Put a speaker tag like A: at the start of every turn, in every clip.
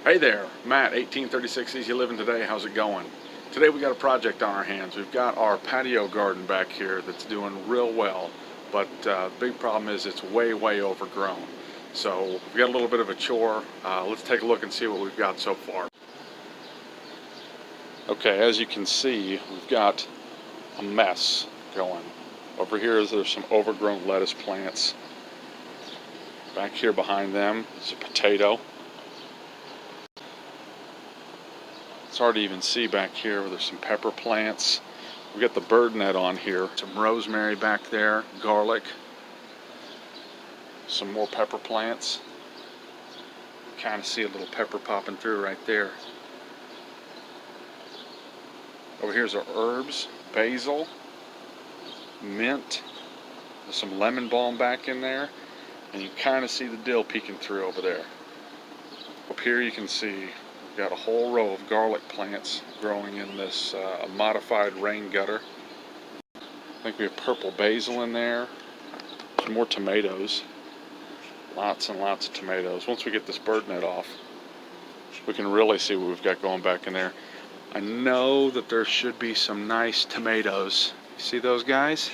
A: Hey there, Matt, 1836 Easy Living Today. How's it going? Today we got a project on our hands. We've got our patio garden back here that's doing real well, but the big problem is it's way overgrown. So we've got a little bit of a chore. Let's take a look and see what we've got so far. Okay, as you can see, we've got a mess going. Over here there's some overgrown lettuce plants. Back here behind them is a potato. It's hard to even see back here where there's some pepper plants. We've got the bird net on here. Some rosemary back there, garlic, some more pepper plants. You kind of see a little pepper popping through right there. Over here's our herbs, basil, mint, there's some lemon balm back in there, and you kind of see the dill peeking through over there. Up here you can see we've got a whole row of garlic plants growing in this modified rain gutter. I think we have purple basil in there. Some more tomatoes. Lots and lots of tomatoes. Once we get this bird net off, we can really see what we've got going back in there. I know that there should be some nice tomatoes. See those guys?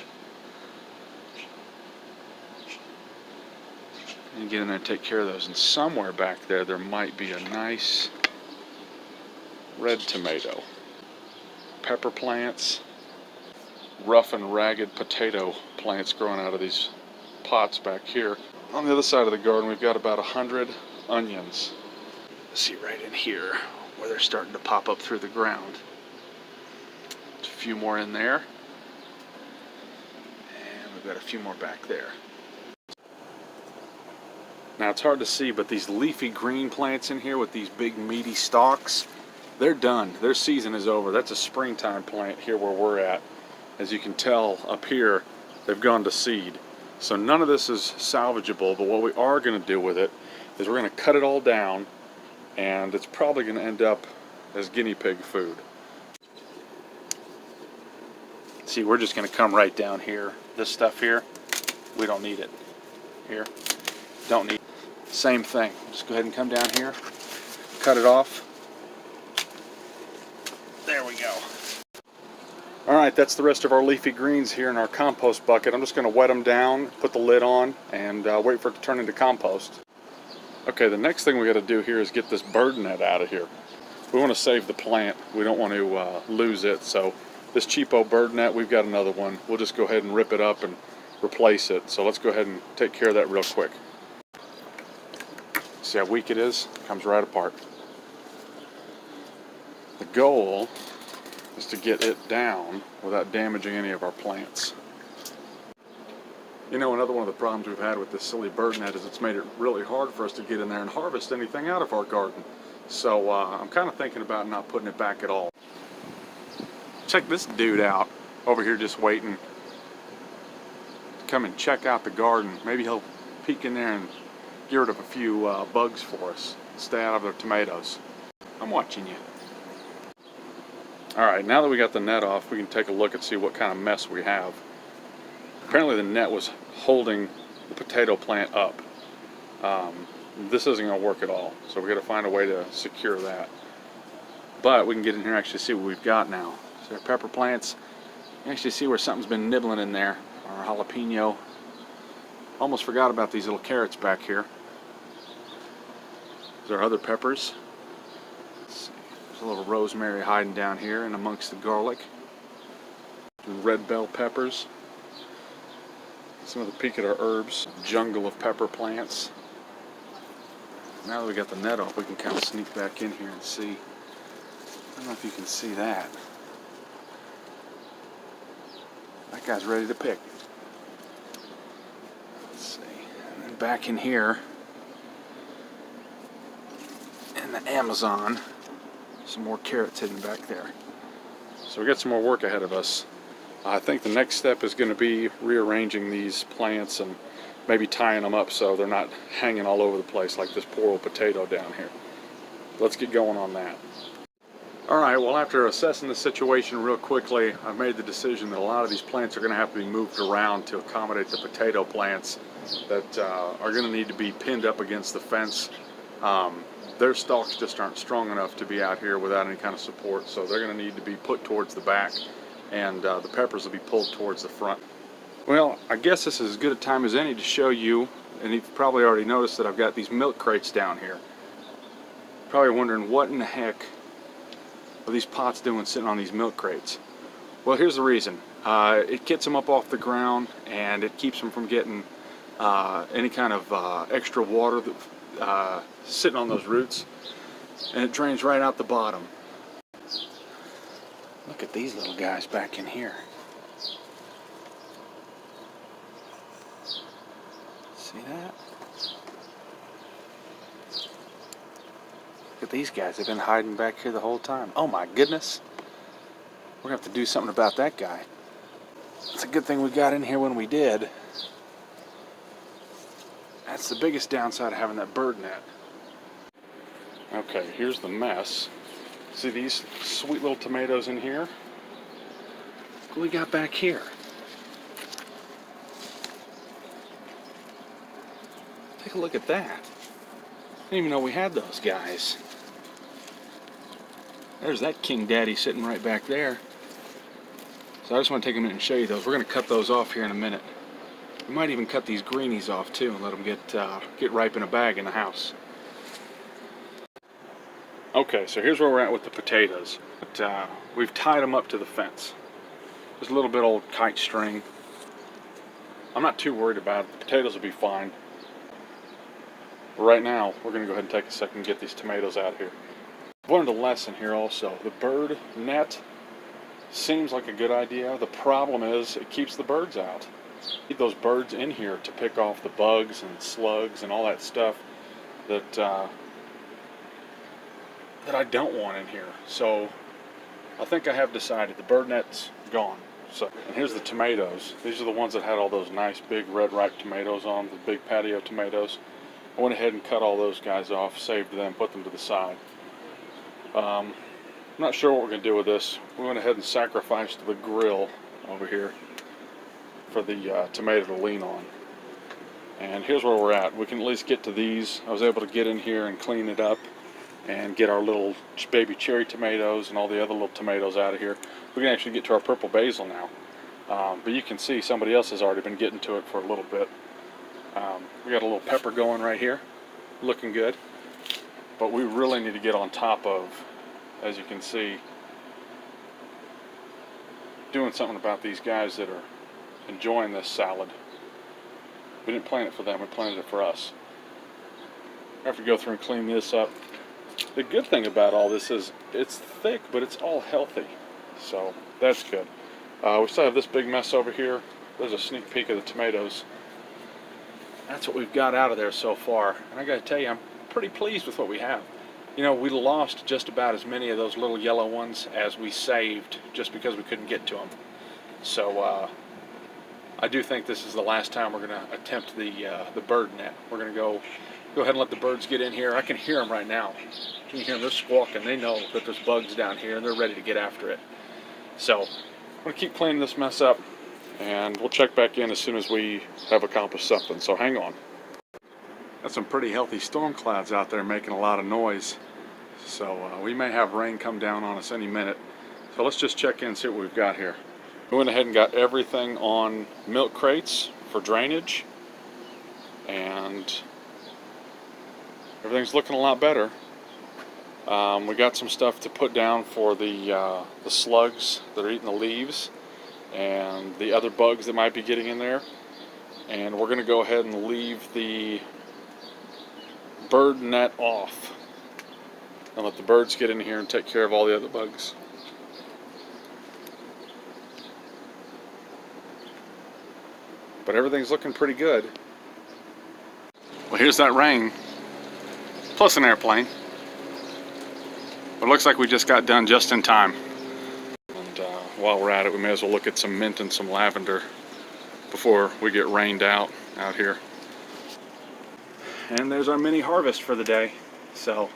A: And get in there and take care of those. And somewhere back there, there might be a nice red tomato. Pepper plants. Rough and ragged potato plants growing out of these pots back here. On the other side of the garden, we've got about 100 onions. See right in here where they're starting to pop up through the ground. There's a few more in there. And we've got a few more back there. Now it's hard to see, but these leafy green plants in here with these big meaty stalks, they're done. Their season is over. That's a springtime plant here where we're at. As you can tell up here, they've gone to seed. So none of this is salvageable, but what we are going to do with it is we're going to cut it all down, and it's probably going to end up as guinea pig food. See, we're just going to come right down here. This stuff here, we don't need it. Here, don't need it. Same thing. Just go ahead and come down here, cut it off. There we go. Alright, that's the rest of our leafy greens here in our compost bucket. I'm just going to wet them down, put the lid on, and wait for it to turn into compost. Okay, the next thing we got to do here is get this bird net out of here. We want to save the plant. We don't want to lose it. So this cheapo bird net, we've got another one. We'll just go ahead and rip it up and replace it. So let's go ahead and take care of that real quick. See how weak it is? It comes right apart. The goal is to get it down without damaging any of our plants. You know, another one of the problems we've had with this silly bird net is it's made it really hard for us to get in there and harvest anything out of our garden. So I'm kind of thinking about not putting it back at all. Check this dude out over here just waiting to come and check out the garden. Maybe he'll peek in there and get rid of a few bugs for us. Stay out of the tomatoes. I'm watching you. Alright, now that we got the net off, we can take a look and see what kind of mess we have. Apparently the net was holding the potato plant up. This isn't going to work at all, so we've got to find a way to secure that. But we can get in here and actually see what we've got now. So our pepper plants, you can actually see where something's been nibbling in there. Our jalapeno. Almost forgot about these little carrots back here. These are other peppers. There's a little rosemary hiding down here and amongst the garlic. Some red bell peppers. Some of the peak at our herbs. Jungle of pepper plants. Now that we got the net off, we can kind of sneak back in here and see. I don't know if you can see that. That guy's ready to pick. Let's see. And then back in here, in the Amazon, some more carrots hidden back there. So we got some more work ahead of us. I think the next step is going to be rearranging these plants and maybe tying them up so they're not hanging all over the place like this poor old potato down here. Let's get going on that. Alright, well, after assessing the situation real quickly, I've made the decision that a lot of these plants are going to have to be moved around to accommodate the potato plants that are going to need to be pinned up against the fence. their stalks just aren't strong enough to be out here without any kind of support, so they're going to need to be put towards the back, and the peppers will be pulled towards the front. Well, I guess this is as good a time as any to show you, and you've probably already noticed that I've got these milk crates down here. Probably wondering what in the heck are these pots doing sitting on these milk crates. Well, here's the reason. It gets them up off the ground, and it keeps them from getting any kind of extra water that, sitting on those roots, and it drains right out the bottom. Look at these little guys back in here. See that? Look at these guys. They've been hiding back here the whole time. Oh my goodness. We're going to have to do something about that guy. It's a good thing we got in here when we did. That's the biggest downside of having that bird net. Okay, here's the mess. See these sweet little tomatoes in here? What do we got back here? Take a look at that. I didn't even know we had those guys. There's that King Daddy sitting right back there. So I just want to take a minute and show you those. We're going to cut those off here in a minute. We might even cut these greenies off too and let them get ripe in a bag in the house. Okay, so here's where we're at with the potatoes. We've tied them up to the fence. There's a little bit old kite string. I'm not too worried about it. The potatoes will be fine. Right now, we're going to go ahead and take a second and get these tomatoes out here. I've learned a lesson here also. The bird net seems like a good idea. The problem is it keeps the birds out. You need those birds in here to pick off the bugs and slugs and all that stuff that I don't want in here. So I think I have decided the bird net's gone. So, and here's the tomatoes. These are the ones that had all those nice big red ripe tomatoes on, the big patio tomatoes. I went ahead and cut all those guys off, saved them, put them to the side. I'm not sure what we're going to do with this. We went ahead and sacrificed the grill over here for the tomato to lean on. And here's where we're at. We can at least get to these. I was able to get in here and clean it up and get our little baby cherry tomatoes and all the other little tomatoes out of here. We can actually get to our purple basil now. But you can see somebody else has already been getting to it for a little bit. We got a little pepper going right here, looking good. But we really need to get on top of, as you can see, doing something about these guys that are enjoying this salad. We didn't plant it for them, we planted it for us. I have to go through and clean this up. The good thing about all this is it's thick, but it's all healthy. So that's good. We still have this big mess over here. There's a sneak peek of the tomatoes. That's what we've got out of there so far. And I gotta tell you, I'm pretty pleased with what we have. You know, we lost just about as many of those little yellow ones as we saved just because we couldn't get to them. So I do think this is the last time we're going to attempt the bird net. We're going to go ahead and let the birds get in here. I can hear them right now. You can hear them, they're squawking. They know that there's bugs down here and they're ready to get after it. So I'm going to keep cleaning this mess up, and we'll check back in as soon as we have accomplished something. So hang on. Got some pretty healthy storm clouds out there making a lot of noise. So we may have rain come down on us any minute. So let's just check in and see what we've got here. We went ahead and got everything on milk crates for drainage, and everything's looking a lot better. We got some stuff to put down for the slugs that are eating the leaves and the other bugs that might be getting in there. And we're going to go ahead and leave the bird net off and let the birds get in here and take care of all the other bugs. But everything's looking pretty good. Well, here's that rain, plus an airplane. But it looks like we just got done just in time. And while we're at it, we may as well look at some mint and some lavender before we get rained out here. And there's our mini harvest for the day. So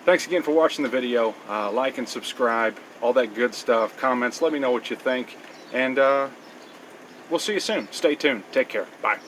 A: thanks again for watching the video. Like and subscribe, all that good stuff. Comments, let me know what you think. And we'll see you soon. Stay tuned. Take care. Bye.